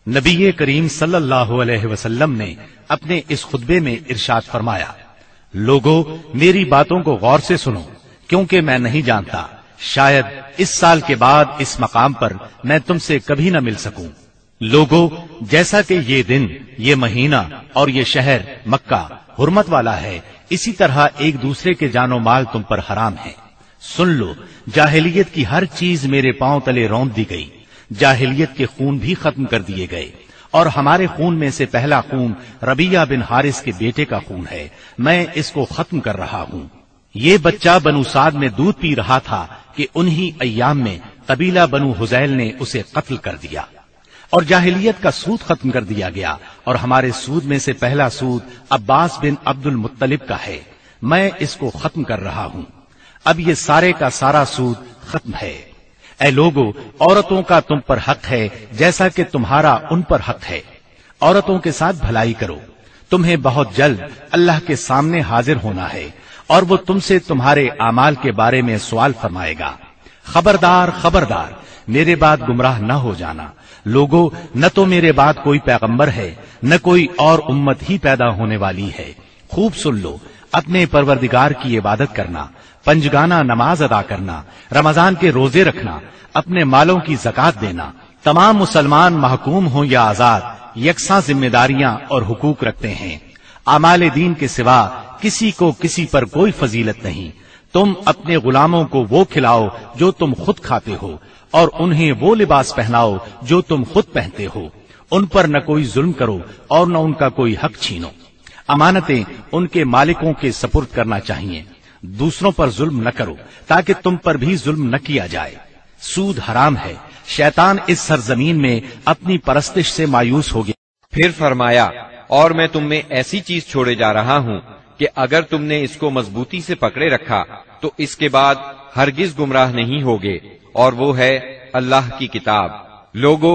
نبی کریم صلی اللہ علیہ وسلم نے اپنے اس خطبے میں ارشاد فرمایا، لوگو میری باتوں کو غور سے سنو، کیونکہ میں نہیں جانتا شاید اس سال کے بعد اس مقام پر میں تم سے کبھی نہ مل سکوں۔ لوگو جیسا کہ یہ دن، یہ مہینہ اور یہ شہر مکہ حرمت والا ہے، اسی طرح ایک دوسرے کے جان و مال تم پر حرام ہے۔ سن لو، جاہلیت کی ہر چیز میرے پاؤں تلے رونت دی گئی، جاہلیت کے خون بھی ختم کر دیے گئے، اور ہمارے خون میں سے پہلا خون ربیعہ بن حارث کے بیٹے کا خون ہے، میں اس کو ختم کر رہا ہوں۔ یہ بچہ بنو سعد میں دودھ پی رہا تھا کہ انہی ایام میں قبیلہ بنو حذیل نے اسے قتل کر دیا، اور جاہلیت کا سود ختم کر دیا گیا، اور ہمارے سود میں سے پہلا سود عباس بن عبد المطلب کا ہے، میں اس کو ختم کر رہا ہوں۔ اب یہ سارے کا سارا سود ختم ہے۔ اے لوگو، عورتوں کا تم پر حق ہے جیسا کہ تمہارا ان پر حق ہے، عورتوں کے ساتھ بھلائی کرو، تمہیں بہت جلد اللہ کے سامنے حاضر ہونا ہے، اور وہ تم سے تمہارے اعمال کے بارے میں سوال فرمائے گا۔ خبردار خبردار، میرے بعد گمراہ نہ ہو جانا۔ لوگو، نہ تو میرے بعد کوئی پیغمبر ہے، نہ کوئی اور امت ہی پیدا ہونے والی ہے۔ خوب سن لو، اپنے پروردگار کی عبادت کرنا، پنجگانہ نماز ادا کرنا، رمضان کے روزے رکھنا، اپنے مالوں کی زکوٰۃ دینا۔ تمام مسلمان محکوم ہوں یا آزاد، یکساں ذمہ داریاں اور حقوق رکھتے ہیں۔ اعمال دین کے سوا کسی کو کسی پر کوئی فضیلت نہیں۔ تم اپنے غلاموں کو وہ کھلاؤ جو تم خود کھاتے ہو، اور انہیں وہ لباس پہناؤ جو تم خود پہنتے ہو۔ ان پر نہ کوئی ظلم کرو اور نہ ان کا کوئی حق چھینو۔ امانتیں ان کے مالکوں کے سپرد کرنا چاہیے۔ دوسروں پر ظلم نہ کرو تاکہ تم پر بھی ظلم نہ کیا جائے۔ سود حرام ہے۔ شیطان اس سرزمین میں اپنی پرستش سے مایوس ہو گیا۔ پھر فرمایا، اور میں تم میں ایسی چیز چھوڑے جا رہا ہوں کہ اگر تم نے اس کو مضبوطی سے پکڑے رکھا تو اس کے بعد ہرگز گمراہ نہیں ہوگے، اور وہ ہے اللہ کی کتاب۔ لوگو،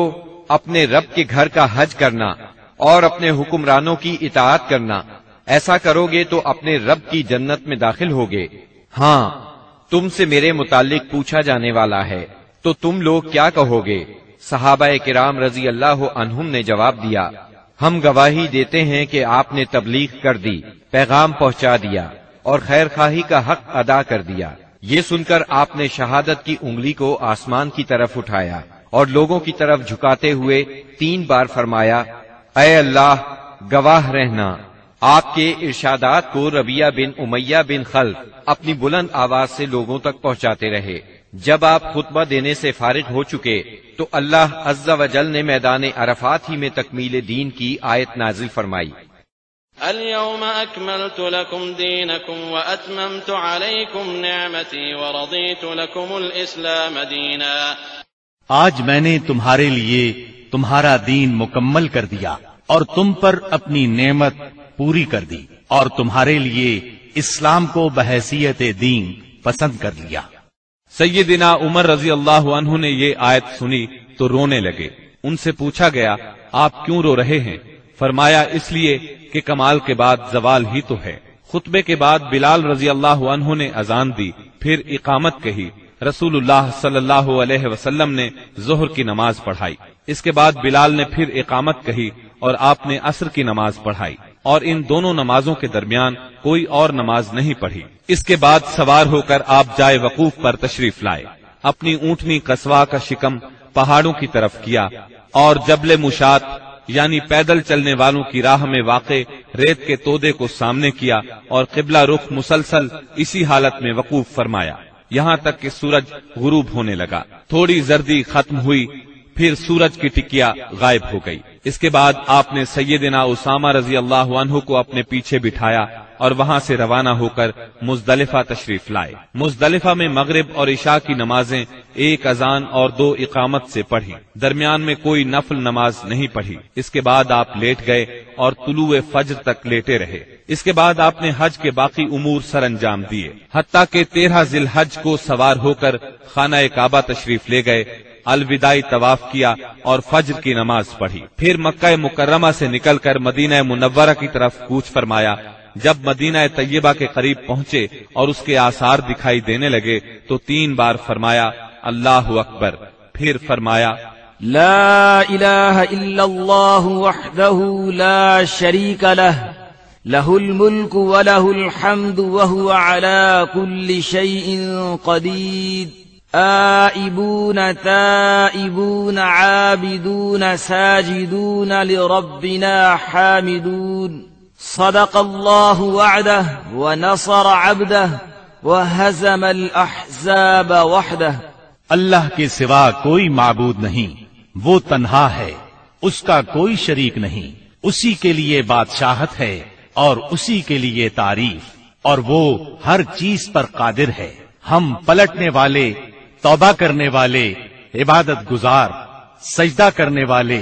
اپنے رب کے گھر کا حج کرنا اور اپنے حکمرانوں کی اطاعت کرنا، ایسا کرو گے تو اپنے رب کی جنت میں داخل ہوگے۔ ہاں، تم سے میرے متعلق پوچھا جانے والا ہے، تو تم لوگ کیا کہو گے؟ صحابہ کرام رضی اللہ عنہم نے جواب دیا، ہم گواہی دیتے ہیں کہ آپ نے تبلیغ کر دی، پیغام پہنچا دیا اور خیر خواہی کا حق ادا کر دیا۔ یہ سن کر آپ نے شہادت کی انگلی کو آسمان کی طرف اٹھایا اور لوگوں کی طرف جھکاتے ہوئے 3 بار فرمایا، اے اللہ، گواہ رہنا۔ آپ کے ارشادات کو ربیعہ بن امیہ بن خلف اپنی بلند آواز سے لوگوں تک پہنچاتے رہے۔ جب آپ خطبہ دینے سے فارغ ہو چکے تو اللہ عز و جل نے میدان عرفات ہی میں تکمیل دین کی آیت نازل فرمائی۔ اليوم أكملت لكم دينكم وأتممت عليكم نعمتي ورضيت لكم الإسلام دينا۔ آج میں نے تمہارے لیے تمہارا دین مکمل کر دیا اور تم پر اپنی نعمت پوری کر دی، اور تمہارے لیے اسلام کو بحیثیت دین پسند کر لیا۔ سیدنا عمر رضی اللہ عنہ نے یہ آیت سنی تو رونے لگے۔ ان سے پوچھا گیا، آپ کیوں رو رہے ہیں؟ فرمایا، اس لیے کہ کمال کے بعد زوال ہی تو ہے۔ خطبے کے بعد بلال رضی اللہ عنہ نے اذان دی، پھر اقامت کہی۔ رسول اللہ صلی اللہ علیہ وسلم نے ظہر کی نماز پڑھائی۔ اس کے بعد بلال نے پھر اقامت کہی اور آپ نے عصر کی نماز پڑھائی، اور ان دونوں نمازوں کے درمیان کوئی اور نماز نہیں پڑھی۔ اس کے بعد سوار ہو کر آپ جائے وقوف پر تشریف لائے، اپنی اونٹنی قصواء کا شکم پہاڑوں کی طرف کیا، اور جبل مشات یعنی پیدل چلنے والوں کی راہ میں واقع ریت کے تودے کو سامنے کیا، اور قبلہ رخ مسلسل اسی حالت میں وقوف فرمایا یہاں تک کہ سورج غروب ہونے لگا۔ تھوڑی زردی ختم ہوئی، پھر سورج کی ٹکیا غائب ہو گئی۔ اس کے بعد آپ نے سیدنا اسامہ رضی اللہ عنہ کو اپنے پیچھے بٹھایا اور وہاں سے روانہ ہو کر مزدلفہ تشریف لائے۔ مزدلفہ میں مغرب اور عشاء کی نمازیں 1 اذان اور 2 اقامت سے پڑھی، درمیان میں کوئی نفل نماز نہیں پڑھی۔ اس کے بعد آپ لیٹ گئے اور طلوع فجر تک لیٹے رہے۔ اس کے بعد آپ نے حج کے باقی امور سر انجام دیے، حتیٰ کہ 13 ذی الحج کو سوار ہو کر خانہ کعبہ تشریف لے گئے، الوداعی طواف کیا اور فجر کی نماز پڑھی۔ پھر مکہ مکرمہ سے نکل کر مدینہ منورہ کی طرف کوچ فرمایا۔ جب مدینہ طیبہ کے قریب پہنچے اور اس کے آثار دکھائی دینے لگے تو 3 بار فرمایا، اللہ اکبر۔ پھر فرمایا، لا إله إلا الله وحده لا شريك له له الملك وله الحمد وهو على كل شيء قدير آئبون تائبون عابدون ساجدون لربنا حامدون صدق الله وعده ونصر عبده وهزم الأحزاب وحده۔ اللہ کے سوا کوئی معبود نہیں، وہ تنہا ہے، اس کا کوئی شریک نہیں، اسی کے لیے بادشاہت ہے اور اسی کے لیے تعریف، اور وہ ہر چیز پر قادر ہے۔ ہم پلٹنے والے، توبہ کرنے والے، عبادت گزار، سجدہ کرنے والے،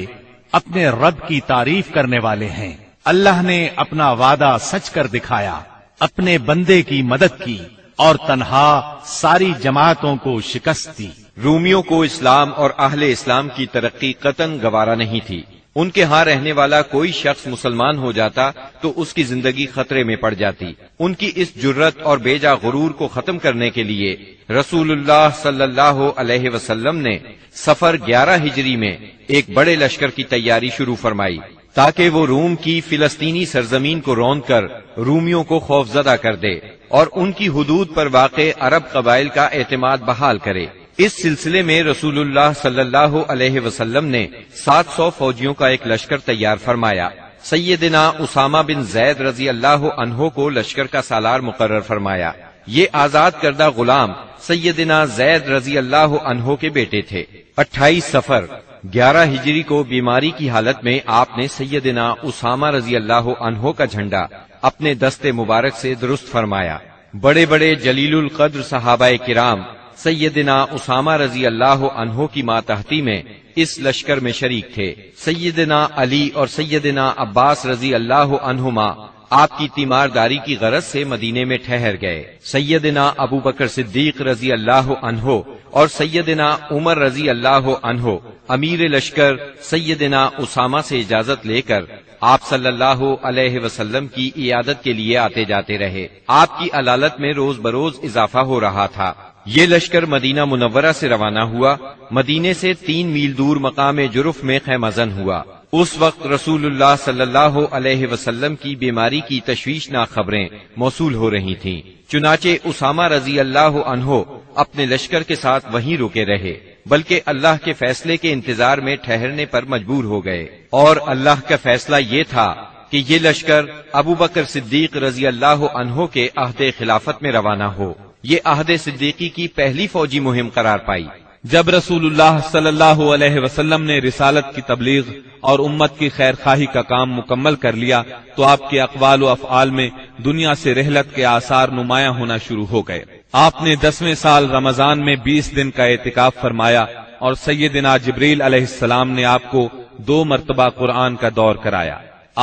اپنے رب کی تعریف کرنے والے ہیں۔ اللہ نے اپنا وعدہ سچ کر دکھایا، اپنے بندے کی مدد کی اور تنہا ساری جماعتوں کو شکست دی۔ رومیوں کو اسلام اور اہل اسلام کی ترقی قطعاً گوارا نہیں تھی۔ ان کے ہاں رہنے والا کوئی شخص مسلمان ہو جاتا تو اس کی زندگی خطرے میں پڑ جاتی۔ ان کی اس جرت اور بیجا غرور کو ختم کرنے کے لیے رسول اللہ صلی اللہ علیہ وسلم نے سفر 11 ہجری میں ایک بڑے لشکر کی تیاری شروع فرمائی تاکہ وہ روم کی فلسطینی سرزمین کو روند کر رومیوں کو خوفزدہ کر دے اور ان کی حدود پر واقع عرب قبائل کا اعتماد بحال کرے۔ اس سلسلے میں رسول اللہ صلی اللہ علیہ وسلم نے 700 فوجیوں کا ایک لشکر تیار فرمایا۔ سیدنا اسامہ بن زید رضی اللہ عنہ کو لشکر کا سالار مقرر فرمایا۔ یہ آزاد کردہ غلام سیدنا زید رضی اللہ عنہ کے بیٹے تھے۔ 28 صفر 11 ہجری کو بیماری کی حالت میں آپ نے سیدنا اسامہ رضی اللہ عنہ کا جھنڈا اپنے دستے مبارک سے درست فرمایا۔ بڑے بڑے جلیل القدر صحابہ کرام سیدنا اسامہ رضی اللہ عنہ کی ماتحتی میں اس لشکر میں شریک تھے۔ سیدنا علی اور سیدنا عباس رضی اللہ عنہما آپ کی تیمارداری کی غرض سے مدینے میں ٹھہر گئے۔ سیدنا ابو بکر صدیق رضی اللہ عنہ اور سیدنا عمر رضی اللہ عنہ امیر لشکر سیدنا اسامہ سے اجازت لے کر آپ صلی اللہ علیہ وسلم کی عیادت کے لیے آتے جاتے رہے۔ آپ کی علالت میں روز بروز اضافہ ہو رہا تھا۔ یہ لشکر مدینہ منورہ سے روانہ ہوا، مدینے سے 3 میل دور مقام جرف میں خیمہ زن ہوا۔ اس وقت رسول اللہ صلی اللہ علیہ وسلم کی بیماری کی تشویشناک خبریں موصول ہو رہی تھیں، چنانچہ اسامہ رضی اللہ عنہ اپنے لشکر کے ساتھ وہیں رکے رہے، بلکہ اللہ کے فیصلے کے انتظار میں ٹھہرنے پر مجبور ہو گئے، اور اللہ کا فیصلہ یہ تھا کہ یہ لشکر ابو بکر صدیق رضی اللہ عنہ کے عہد خلافت میں روانہ ہو۔ یہ عہد صدیقی کی پہلی فوجی مہم قرار پائی۔ جب رسول اللہ صلی اللہ علیہ وسلم نے رسالت کی تبلیغ اور امت کی خیر خواہی کا کام مکمل کر لیا تو آپ کے اقوال و افعال میں دنیا سے رحلت کے آثار نمایاں ہونا شروع ہو گئے۔ آپ نے 10ویں سال رمضان میں 20 دن کا اعتکاف فرمایا اور سیدنا جبریل علیہ السلام نے آپ کو 2 مرتبہ قرآن کا دور کرایا۔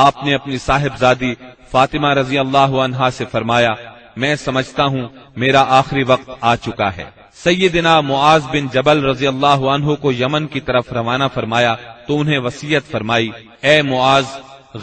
آپ نے اپنی صاحبزادی فاطمہ رضی اللہ عنہا سے فرمایا، میں سمجھتا ہوں میرا آخری وقت آ چکا ہے۔ سیدنا معاذ بن جبل رضی اللہ عنہ کو یمن کی طرف روانہ فرمایا تو انہیں وصیت فرمائی، اے معاذ،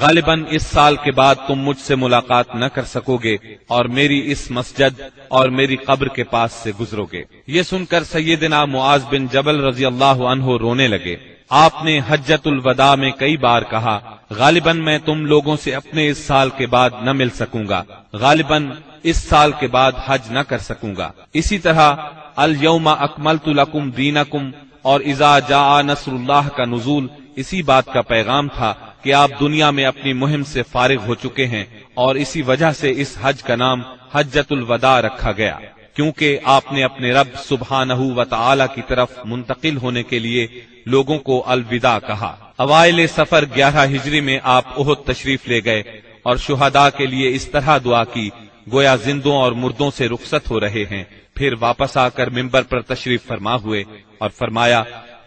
غالباً اس سال کے بعد تم مجھ سے ملاقات نہ کر سکو گے اور میری اس مسجد اور میری قبر کے پاس سے گزرو گے۔ یہ سن کر سیدنا معاذ بن جبل رضی اللہ عنہ رونے لگے۔ آپ نے حجۃ الوداع میں کئی بار کہا، غالباً میں تم لوگوں سے اپنے اس سال کے بعد نہ مل سکوں گا، غالباً اس سال کے بعد حج نہ کر سکوں گا۔ اسی طرح الیوم اکملت لکم دینکم اور اذا جاء نصر اللہ کا نزول اسی بات کا پیغام تھا کہ آپ دنیا میں اپنی مہم سے فارغ ہو چکے ہیں، اور اسی وجہ سے اس حج کا نام حجۃ الوداع رکھا گیا، کیونکہ آپ نے اپنے رب سبحانہ و تعالی کی طرف منتقل ہونے کے لیے لوگوں کو الوداع کہا۔ اوائل سفر 11 ہجری میں آپ احد تشریف لے گئے اور شہداء کے لیے اس طرح دعا کی گویا زندوں اور مردوں سے رخصت ہو رہے ہیں۔ پھر واپس آ کر ممبر پر تشریف فرما ہوئے اور فرمایا،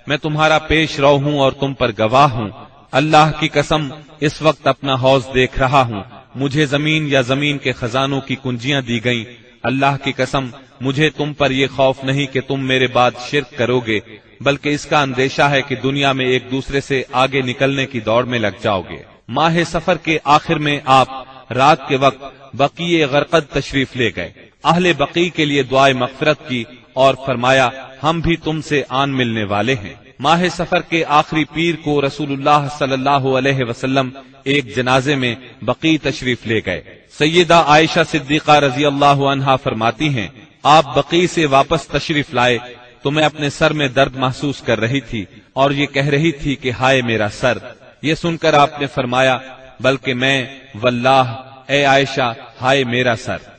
میں تمہارا پیش رو ہوں اور تم پر گواہ ہوں، اللہ کی قسم اس وقت اپنا حوض دیکھ رہا ہوں، مجھے زمین یا زمین کے خزانوں کی کنجیاں دی گئیں، اللہ کی قسم مجھے تم پر یہ خوف نہیں کہ تم میرے بعد شرک کرو گے، بلکہ اس کا اندیشہ ہے کہ دنیا میں ایک دوسرے سے آگے نکلنے کی دوڑ میں لگ جاؤ گے۔ ماہ سفر کے آخر میں آپ رات کے وقت بقیع غرقد تشریف لے گئے، اہل بقیع کے لیے دعائے مغفرت کی اور فرمایا، ہم بھی تم سے آن ملنے والے ہیں۔ ماہ سفر کے آخری پیر کو رسول اللہ صلی اللہ علیہ وسلم ایک جنازے میں بقیع تشریف لے گئے۔ سیدہ عائشہ صدیقہ رضی اللہ عنہا فرماتی ہیں، آپ بقیع سے واپس تشریف لائے تو میں اپنے سر میں درد محسوس کر رہی تھی اور یہ کہہ رہی تھی کہ ہائے میرا سر۔ یہ سن کر آپ نے فرمایا، بلکہ میں واللہ اے عائشہ ہائے میرا سر۔